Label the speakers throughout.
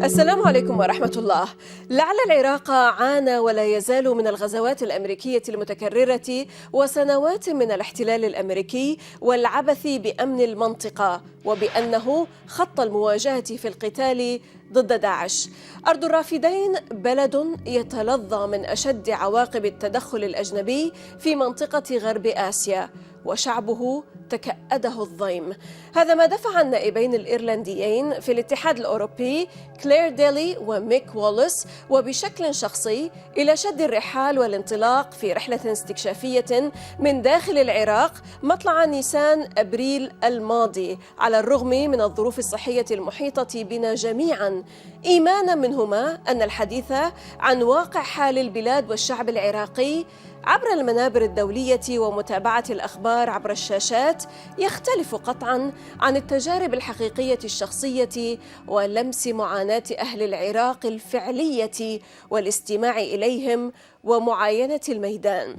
Speaker 1: السلام عليكم ورحمة الله. لعل العراق عانى ولا يزال من الغزوات الأمريكية المتكررة وسنوات من الاحتلال الأمريكي والعبث بأمن المنطقة، وبأنه خط المواجهة في القتال ضد داعش. أرض الرافدين بلد يتلظى من أشد عواقب التدخل الأجنبي في منطقة غرب آسيا، وشعبه تكأده الضيم. هذا ما دفع النائبين الإيرلنديين في الاتحاد الأوروبي كلير ديلي وميك واليس وبشكل شخصي إلى شد الرحال والانطلاق في رحلة استكشافية من داخل العراق مطلع نيسان أبريل الماضي، على الرغم من الظروف الصحية المحيطة بنا جميعا، إيمانا منهما أن الحديث عن واقع حال البلاد والشعب العراقي عبر المنابر الدولية ومتابعة الأخبار عبر الشاشات يختلف قطعاً عن التجارب الحقيقية الشخصية ولمس معاناة أهل العراق الفعلية والاستماع إليهم ومعاينة الميدان.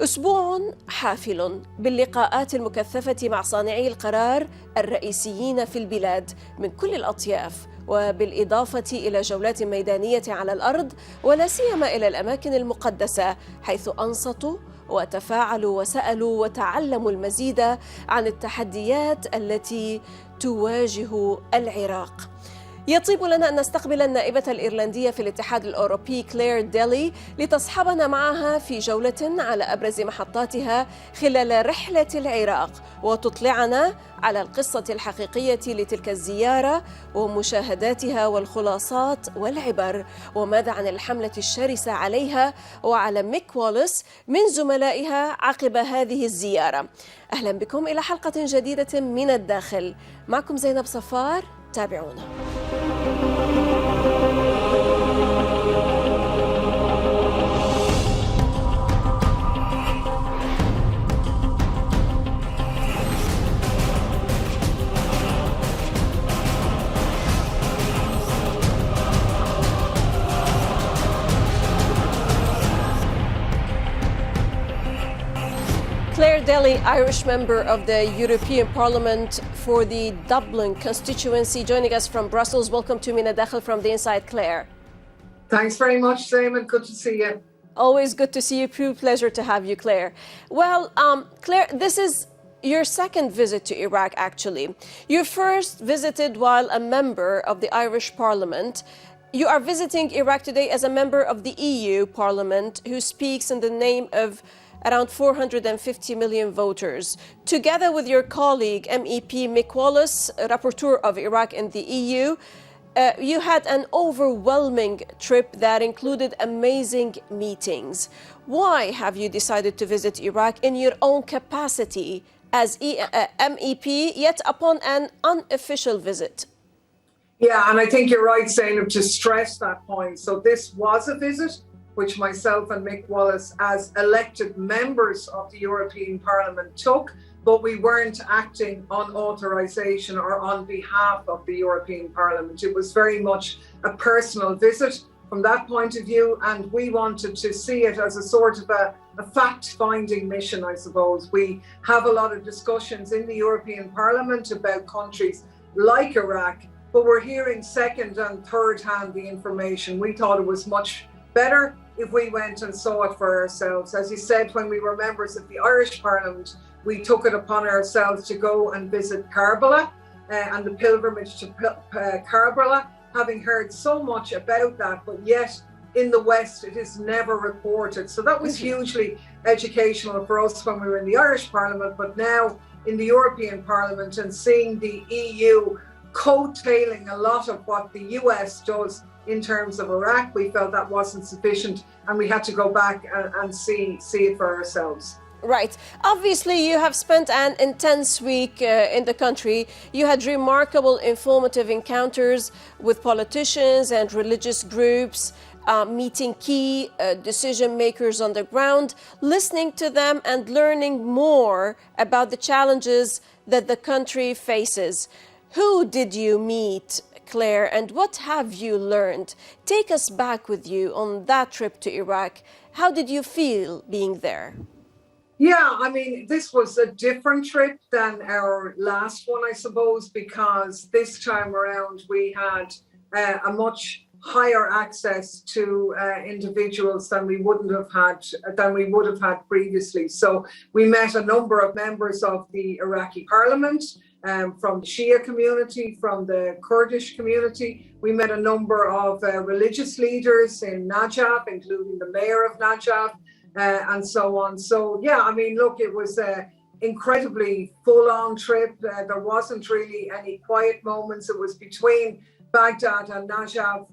Speaker 1: أسبوع حافل باللقاءات المكثفة مع صانعي القرار الرئيسيين في البلاد من كل الأطياف، وبالإضافة إلى جولات ميدانية على الأرض ولا سيما إلى الأماكن المقدسة، حيث أنصتوا وتفاعلوا وسألوا وتعلموا المزيد عن التحديات التي تواجه العراق. يطيب لنا أن نستقبل النائبة الإيرلندية في الاتحاد الأوروبي كلير ديلي لتصحبنا معها في جولة على أبرز محطاتها خلال رحلة العراق، وتطلعنا على القصة الحقيقية لتلك الزيارة ومشاهداتها والخلاصات والعبر، وماذا عن الحملة الشرسة عليها وعلى ميك واليس من زملائها عقب هذه الزيارة. أهلا بكم إلى حلقة جديدة من الداخل، معكم زينب صفار، تابعونا. Claire Deli, Irish member of the European Parliament for the Dublin constituency, joining us from Brussels. Welcome to الداخل from the inside, Claire.
Speaker 2: Thanks very much, Simon. Good to see you.
Speaker 1: Always good to see you. True pleasure to have you, Claire. Well, Claire, this is your second visit to Iraq, actually. You first visited while a member of the Irish Parliament. You are visiting Iraq today as a member of the EU Parliament who speaks in the name of around 450 million voters. Together with your colleague, MEP Mick Wallace, rapporteur of Iraq in the EU, you had an overwhelming trip that included amazing meetings. Why have you decided to visit Iraq in your own capacity as MEP, yet upon an unofficial visit?
Speaker 2: Yeah, and I think you're right, Zainab, to stress that point. So this was a visit which myself and Mick Wallace, as elected members of the European Parliament, took, but we weren't acting on authorization or on behalf of the European Parliament. It was very much a personal visit from that point of view, and we wanted to see it as a sort of a fact-finding mission, I suppose. We have a lot of discussions in the European Parliament about countries like Iraq, but we're hearing second and third hand the information. We thought it was much better if we went and saw it for ourselves. As you said, when we were members of the Irish Parliament, we took it upon ourselves to go and visit Karbala and the pilgrimage to Karbala, having heard so much about that, but yet in the West it is never reported. So that was hugely educational for us when we were in the Irish Parliament, but now in the European Parliament and seeing the EU coattailing a lot of what the US does in terms of Iraq, we felt that wasn't sufficient and we had to go back and see it for ourselves.
Speaker 1: Right. Obviously, you have spent an intense week in the country. You had remarkable, informative encounters with politicians and religious groups, meeting key decision makers on the ground, listening to them and learning more about the challenges that the country faces. Who did you meet, Claire, and what have you learned? Take us back with you on that trip to Iraq. How did you feel being there?
Speaker 2: Yeah, I mean, this was a different trip than our last one, I suppose, because this time around we had a much higher access to individuals than we would have had previously. So we met a number of members of the Iraqi parliament, from the Shia community, from the Kurdish community. We met a number of religious leaders in Najaf, including the mayor of Najaf, and so on. So yeah, I mean, look, it was an incredibly full-on trip. There wasn't really any quiet moments. It was between Baghdad and Najaf,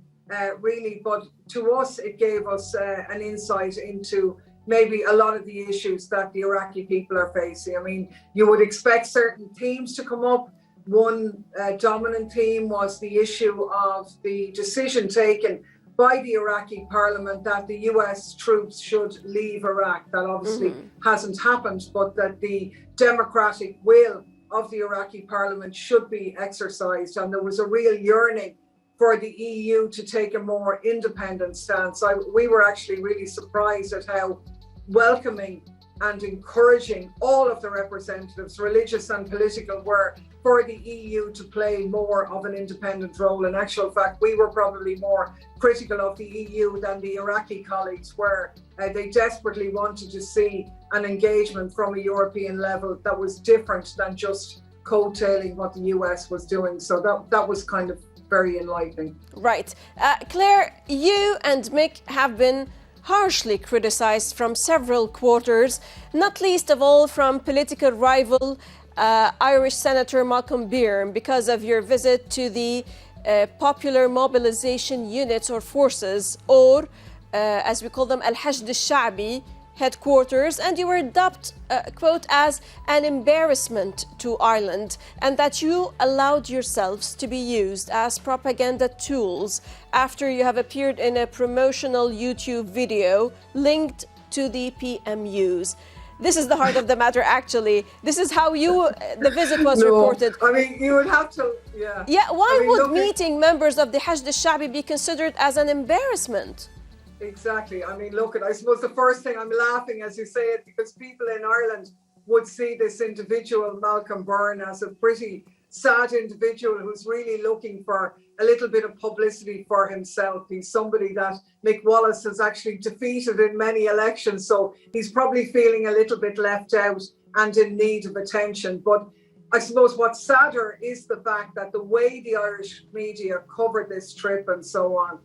Speaker 2: really, but to us, it gave us an insight into maybe a lot of the issues that the Iraqi people are facing. I mean, you would expect certain themes to come up. One dominant theme was the issue of the decision taken by the Iraqi parliament that the US troops should leave Iraq. That obviously hasn't happened, but that the democratic will of the Iraqi parliament should be exercised. And there was a real yearning for the EU to take a more independent stance. We were actually really surprised at how welcoming and encouraging all of the representatives, religious and political, were for the EU to play more of an independent role. In actual fact, we were probably more critical of the EU than the Iraqi colleagues were. They desperately wanted to see an engagement from a European level that was different than just coattailing what the US was doing. So that was kind of very enlightening.
Speaker 1: Right. Claire, you and Mick have been harshly criticized from several quarters, not least of all from political rival Irish Senator Malcolm Byrne, because of your visit to the Popular Mobilization Units or Forces, or as we call them, Al-Hashd al-Sha'bi headquarters, and you were dubbed, quote, as an embarrassment to Ireland, and that you allowed yourselves to be used as propaganda tools after you have appeared in a promotional YouTube video linked to the PMUs. This is the heart of the matter, actually. This is how the visit was reported.
Speaker 2: I mean, you would have to, yeah.
Speaker 1: Yeah, why would meeting members of the Hashd al-Sha'bi be considered as an embarrassment?
Speaker 2: Exactly. I mean, look, I suppose the first thing, I'm laughing as you say it, because people in Ireland would see this individual, Malcolm Byrne, as a pretty sad individual who's really looking for a little bit of publicity for himself. He's somebody that Mick Wallace has actually defeated in many elections, so he's probably feeling a little bit left out and in need of attention. But I suppose what's sadder is the fact that the way the Irish media covered this trip and so on,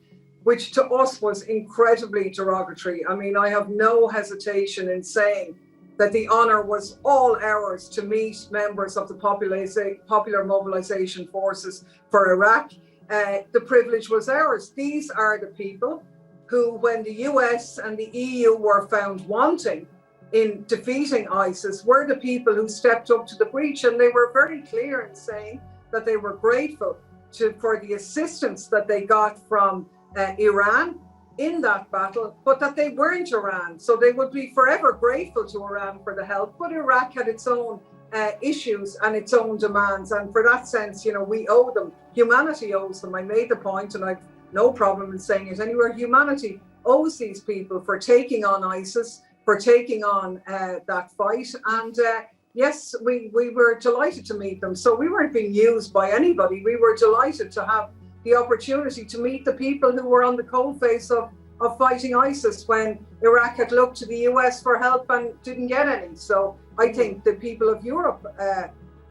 Speaker 2: which to us was incredibly derogatory. I mean, I have no hesitation in saying that the honour was all ours to meet members of the Popular Mobilization Forces for Iraq. The privilege was ours. These are the people who, when the US and the EU were found wanting in defeating ISIS, were the people who stepped up to the breach, and they were very clear in saying that they were grateful for the assistance that they got from Iran in that battle, but that they weren't Iran. So they would be forever grateful to Iran for the help. But Iraq had its own issues and its own demands. And for that sense, you know, we owe them. Humanity owes them. I made the point, and I've no problem in saying it anywhere. Humanity owes these people for taking on ISIS, for taking on that fight. And yes, we were delighted to meet them. So we weren't being used by anybody. We were delighted to have the opportunity to meet the people who were on the coalface of fighting ISIS when Iraq had looked to the US for help and didn't get any. So I think the people of Europe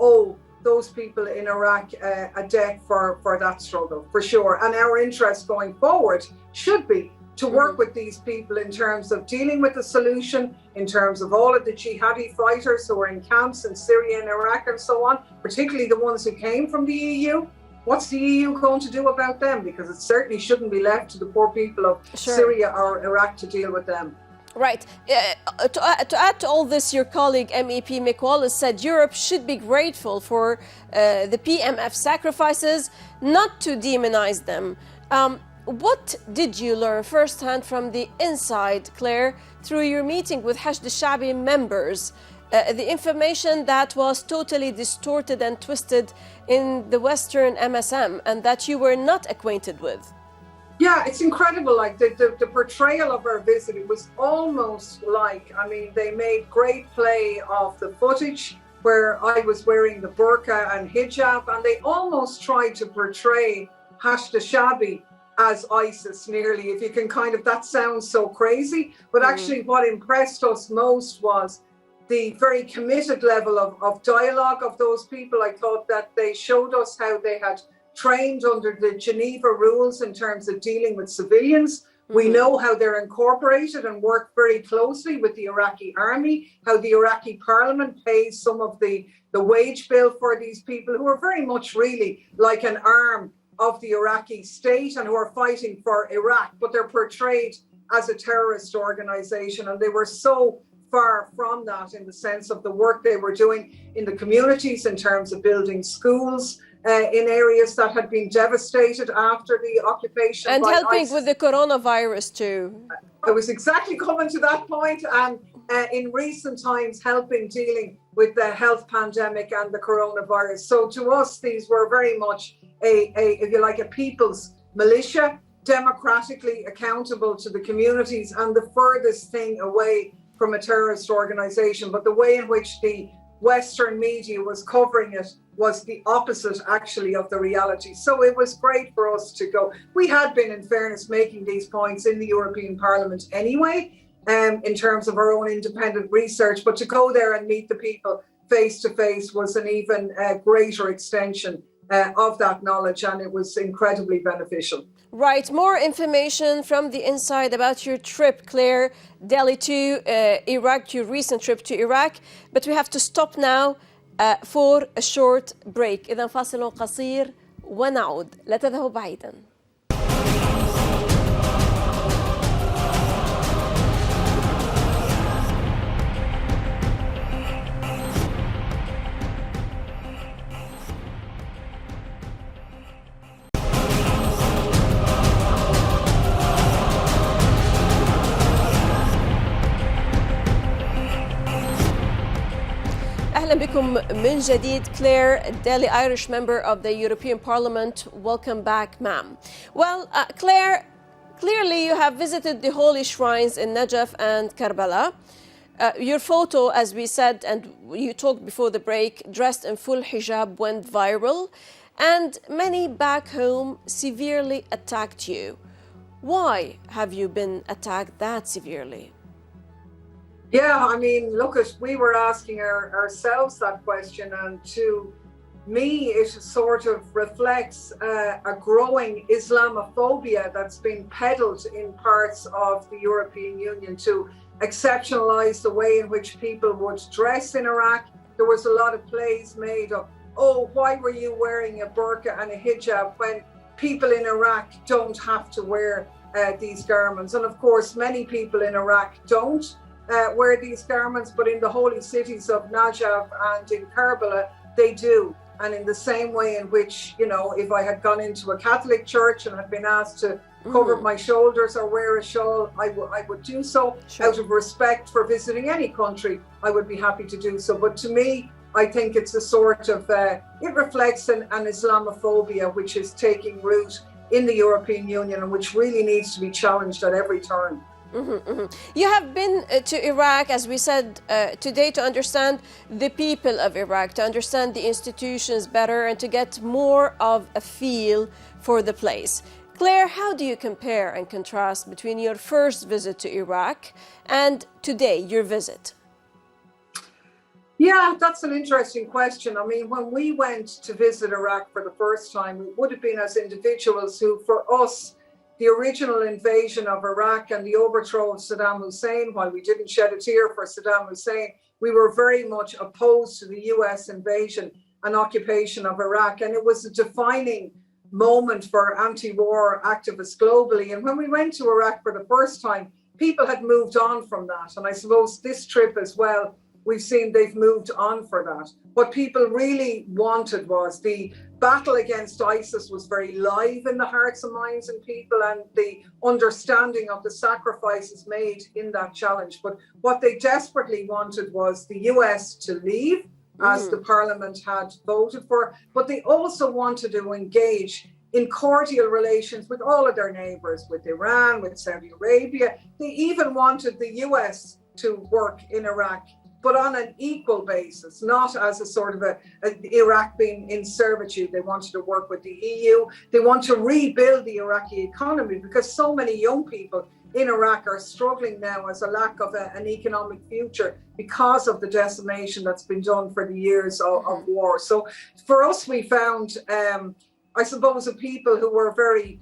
Speaker 2: owe those people in Iraq a debt for that struggle, for sure. And our interest going forward should be to work with these people in terms of dealing with the solution, in terms of all of the jihadi fighters who are in camps in Syria and Iraq and so on, particularly the ones who came from the EU. What's the EU going to do about them? Because it certainly shouldn't be left to the poor people of Syria or Iraq to deal with them.
Speaker 1: Right. To add to all this, your colleague MEP Mick Wallace said Europe should be grateful for the PMF sacrifices, not to demonize them. What did you learn firsthand from the inside, Claire, through your meeting with Hashd al-Sha'bi members? The information that was totally distorted and twisted in the Western MSM and that you were not acquainted with.
Speaker 2: Yeah, it's incredible. Like the portrayal of our visit, it was almost like, I mean, they made great play of the footage where I was wearing the burqa and hijab, and they almost tried to portray Hashtashabi as ISIS nearly, if you can that sounds so crazy. But actually what impressed us most was the very committed level of dialogue of those people. I thought that they showed us how they had trained under the Geneva rules in terms of dealing with civilians. We know how they're incorporated and work very closely with the Iraqi army, how the Iraqi parliament pays some of the wage bill for these people who are very much really like an arm of the Iraqi state and who are fighting for Iraq, but they're portrayed as a terrorist organization. And they were so far from that in the sense of the work they were doing in the communities in terms of building schools, in areas that had been devastated after the occupation.
Speaker 1: And
Speaker 2: by
Speaker 1: helping
Speaker 2: ISIS.
Speaker 1: with the coronavirus too.
Speaker 2: I was exactly coming to that point, and in recent times dealing with the health pandemic and the coronavirus. So to us, these were very much if you like, a people's militia, democratically accountable to the communities and the furthest thing away from a terrorist organization. But the way in which the Western media was covering it was the opposite actually of the reality. So it was great for us to go. We had been, in fairness, making these points in the European Parliament anyway, in terms of our own independent research, but to go there and meet the people face to face was an even greater extension of that knowledge, and it was incredibly beneficial.
Speaker 1: Right, more information from the inside about your trip, Claire, Dali to Iraq, your recent trip to Iraq. But we have to stop now for a short break. إذا فاصل قصير ونعود. لا تذهبوا بعيدا. أهلا بكم من جديد. Claire, Dali, Irish member of the European Parliament. Welcome back, ma'am. Well, Claire, clearly you have visited the holy shrines in Najaf and Karbala. Your photo, as we said, and you talked before the break, dressed in full hijab went viral, and many back home severely attacked you. Why have you been attacked that severely?
Speaker 2: Yeah, I mean, look, we were asking ourselves that question, and to me, it sort of reflects a growing Islamophobia that's been peddled in parts of the European Union to exceptionalize the way in which people would dress in Iraq. There was a lot of plays made of, oh, why were you wearing a burqa and a hijab when people in Iraq don't have to wear these garments? And of course, many people in Iraq don't wear these garments, but in the holy cities of Najaf and in Karbala, they do. And in the same way in which, you know, if I had gone into a Catholic church and had been asked to cover my shoulders or wear a shawl, I would do so. Sure. Out of respect for visiting any country, I would be happy to do so. But to me, I think it's a sort of, it reflects an Islamophobia which is taking root in the European Union and which really needs to be challenged at every turn.
Speaker 1: You have been to Iraq, as we said today, to understand the people of Iraq, to understand the institutions better, and to get more of a feel for the place. Claire, how do you compare and contrast between your first visit to Iraq and today, your visit?
Speaker 2: Yeah, that's an interesting question. I mean, when we went to visit Iraq for the first time, it would have been as individuals who, for us, the original invasion of Iraq and the overthrow of Saddam Hussein, while we didn't shed a tear for Saddam Hussein, we were very much opposed to the US invasion and occupation of Iraq. And it was a defining moment for anti-war activists globally. And when we went to Iraq for the first time, people had moved on from that. And I suppose this trip as well, we've seen they've moved on for that. What people really wanted was the battle against ISIS was very live in the hearts and minds of people, and the understanding of the sacrifices made in that challenge. But what they desperately wanted was the US to leave, as the parliament had voted for, but they also wanted to engage in cordial relations with all of their neighbours, with Iran, with Saudi Arabia. They even wanted the US to work in Iraq. but on an equal basis, not as a sort of Iraq being in servitude. They wanted to work with the EU. They want to rebuild the Iraqi economy because so many young people in Iraq are struggling now as a lack of an economic future because of the decimation that's been done for the years of war. So for us, we found, I suppose, people who were very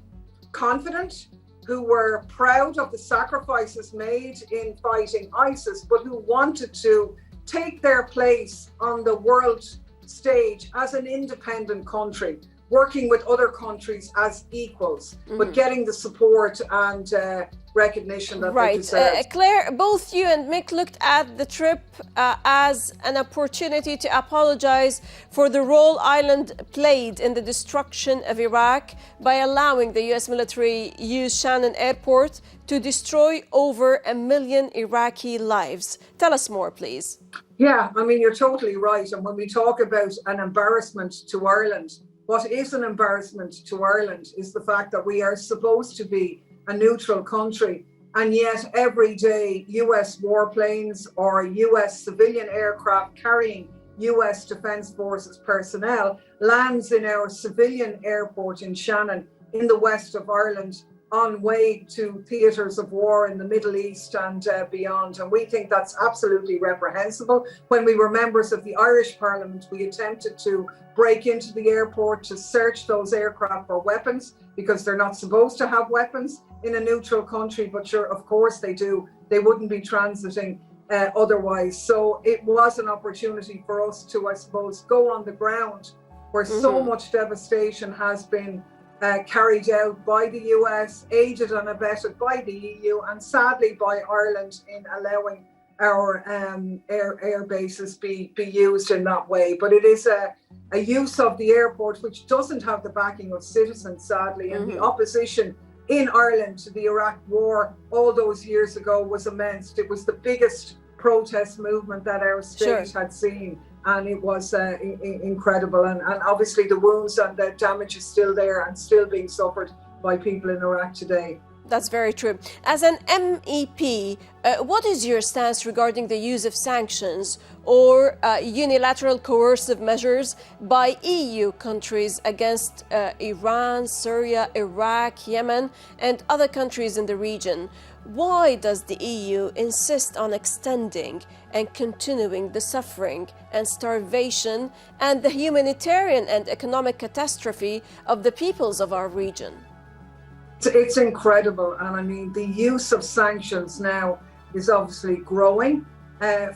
Speaker 2: confident, who were proud of the sacrifices made in fighting ISIS, but who wanted to take their place on the world stage as an independent country, working with other countries as equals, but getting the support and recognition that they deserve.
Speaker 1: Claire, both you and Mick looked at the trip as an opportunity to apologize for the role Ireland played in the destruction of Iraq by allowing the US military use Shannon Airport to destroy over 1 million Iraqi lives. Tell us more, please.
Speaker 2: Yeah, I mean, you're totally right. And when we talk about an embarrassment to Ireland, what is an embarrassment to Ireland is the fact that we are supposed to be a neutral country, and yet every day US warplanes or US civilian aircraft carrying US Defence Forces personnel lands in our civilian airport in Shannon in the west of Ireland on way to theatres of war in the Middle East and beyond. And we think that's absolutely reprehensible. When we were members of the Irish Parliament, we attempted to break into the airport to search those aircraft for weapons because they're not supposed to have weapons in a neutral country, but sure, of course they do. They wouldn't be transiting otherwise. So it was an opportunity for us to, I suppose, go on the ground where so much devastation has been carried out by the US, aided and abetted by the EU, and sadly by Ireland in allowing our air bases be used in that way. But it is a use of the airport which doesn't have the backing of citizens, sadly, and the opposition in Ireland to the Iraq war all those years ago was immense. It was the biggest protest movement that our state had seen, and it was incredible. And obviously the wounds and the damage is still there and still being suffered by people in Iraq today.
Speaker 1: That's very true. As an MEP, what is your stance regarding the use of sanctions or unilateral coercive measures by EU countries against Iran, Syria, Iraq, Yemen, and other countries in the region? Why does the EU insist on extending and continuing the suffering and starvation and the humanitarian and economic catastrophe of the peoples of our region?
Speaker 2: It's incredible. And I mean, the use of sanctions now is obviously growing.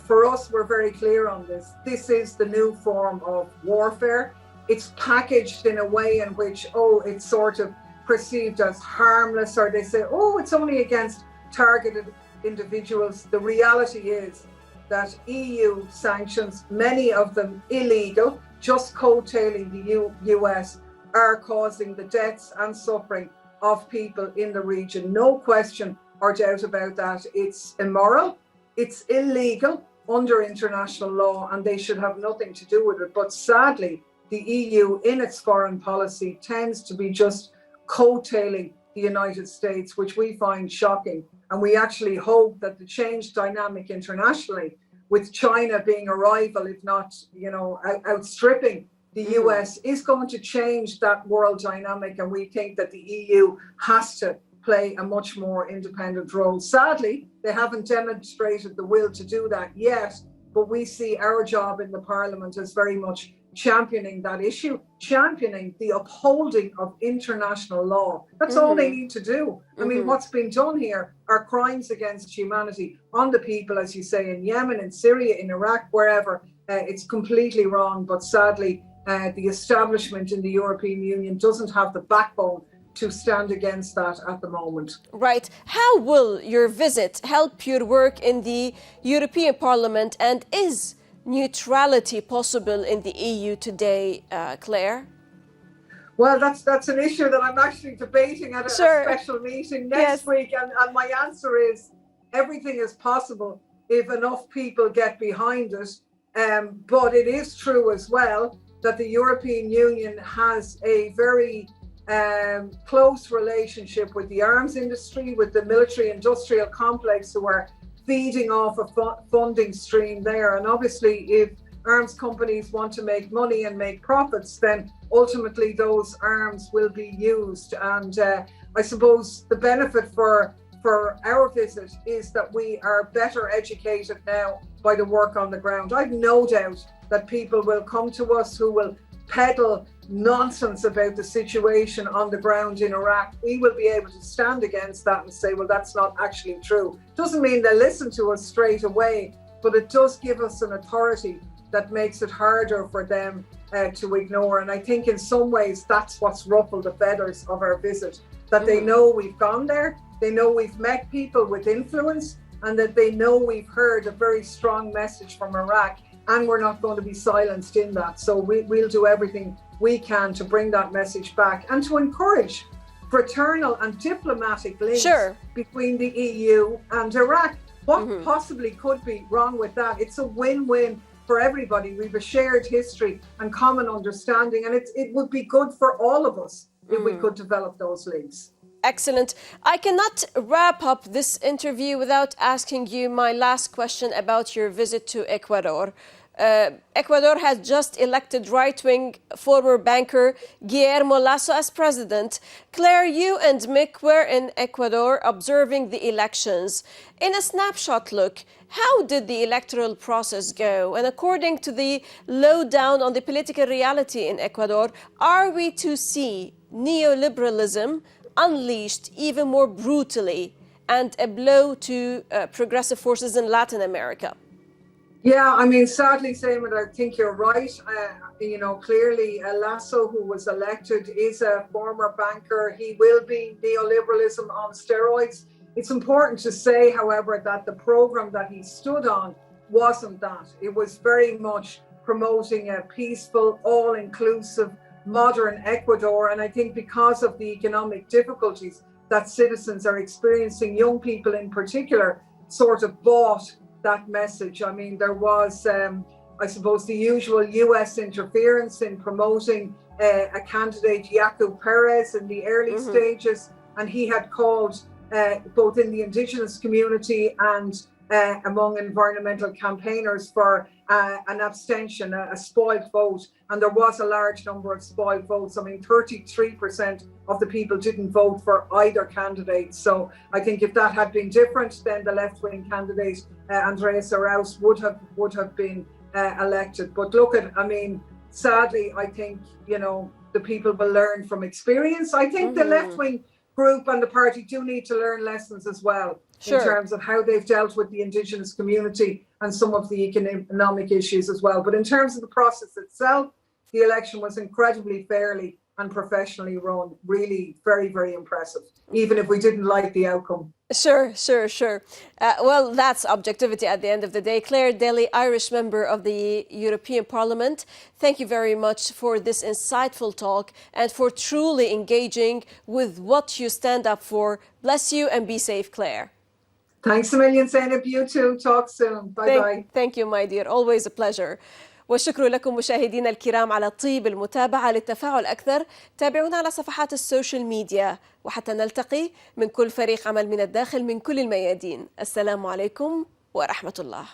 Speaker 2: For us, we're very clear on this. This is the new form of warfare. It's packaged in a way in which, it's sort of perceived as harmless, or they say, it's only against targeted individuals. The reality is that EU sanctions, many of them illegal, just coattailing the US, are causing the deaths and suffering of people in the region. No question or doubt about that. It's immoral, it's illegal under international law, and they should have nothing to do with it. But sadly, the EU in its foreign policy tends to be just coattailing the United States, which we find shocking. And we actually hope that the changed dynamic internationally, with China being a rival, if not, outstripping the US, is going to change that world dynamic, and we think that the EU has to play a much more independent role. Sadly, they haven't demonstrated the will to do that yet, but we see our job in the Parliament as very much championing that issue, championing the upholding of international law. That's all they need to do. I mean, what's been done here are crimes against humanity on the people, as you say, in Yemen, in Syria, in Iraq, wherever. It's completely wrong, but sadly, the establishment in the European Union doesn't have the backbone to stand against that at the moment.
Speaker 1: Right. How will your visit help your work in the European Parliament, and is neutrality possible in the EU today, Claire?
Speaker 2: Well, that's an issue that I'm actually debating at a special meeting next week, and my answer is everything is possible if enough people get behind it. But it is true as well that the European Union has a very close relationship with the arms industry, with the military industrial complex, who are feeding off a funding stream there. And obviously, if arms companies want to make money and make profits, then ultimately those arms will be used. And I suppose the benefit for our visit is that we are better educated now by the work on the ground. I've no doubt that people will come to us who will peddle nonsense about the situation on the ground in Iraq. We will be able to stand against that and say, well, that's not actually true. Doesn't mean they'll listen to us straight away, but it does give us an authority that makes it harder for them to ignore. And I think in some ways that's what's ruffled the feathers of our visit, that they know we've gone there, they know we've met people with influence, and that they know we've heard a very strong message from Iraq, and we're not going to be silenced in that. So we'll do everything we can to bring that message back and to encourage fraternal and diplomatic links between the EU and Iraq. What possibly could be wrong with that? It's a win-win for everybody. We've a shared history and common understanding, and it would be good for all of us if we could develop those links.
Speaker 1: Excellent. I cannot wrap up this interview without asking you my last question about your visit to Ecuador. Ecuador has just elected right-wing former banker Guillermo Lasso as president. Claire, you and Mick were in Ecuador observing the elections. In a snapshot look, how did the electoral process go? And according to the lowdown on the political reality in Ecuador, are we to see neoliberalism unleashed even more brutally and a blow to progressive forces in Latin America?
Speaker 2: Yeah, I mean, sadly, Seymour, I think you're right. Clearly, Lasso, who was elected, is a former banker. He will be neoliberalism on steroids. It's important to say, however, that the program that he stood on wasn't that. It was very much promoting a peaceful, all-inclusive, modern Ecuador. And I think because of the economic difficulties that citizens are experiencing, young people in particular sort of bought that message. I mean, there was, I suppose, the usual US interference in promoting a candidate, Yaku Perez, in the early stages. And he had called both in the indigenous community and among environmental campaigners for an abstention, a spoiled vote. And there was a large number of spoiled votes. I mean, 33% of the people didn't vote for either candidate. So I think if that had been different, then the left-wing candidate, Andreas Arauz, would have been elected. But look I mean, sadly, I think, the people will learn from experience. I think the left-wing group and the party do need to learn lessons as well in terms of how they've dealt with the indigenous community and some of the economic issues as well. But in terms of the process itself, the election was incredibly fairly and professionally run. Really very, very impressive, even if we didn't like the outcome.
Speaker 1: Sure. Well, that's objectivity at the end of the day. Claire, Dali, Irish member of the European Parliament, thank you very much for this insightful talk and for truly engaging with what you stand up for. Bless you and be safe, Claire.
Speaker 2: Thanks a million, Zainab. You too. Talk soon. Bye-bye.
Speaker 1: Thank you, my dear. Always a pleasure. والشكر لكم مشاهدينا الكرام على طيب المتابعة. للتفاعل أكثر تابعونا على صفحات السوشيال ميديا، وحتى نلتقي من كل فريق عمل من الداخل من كل الميادين. السلام عليكم ورحمة الله.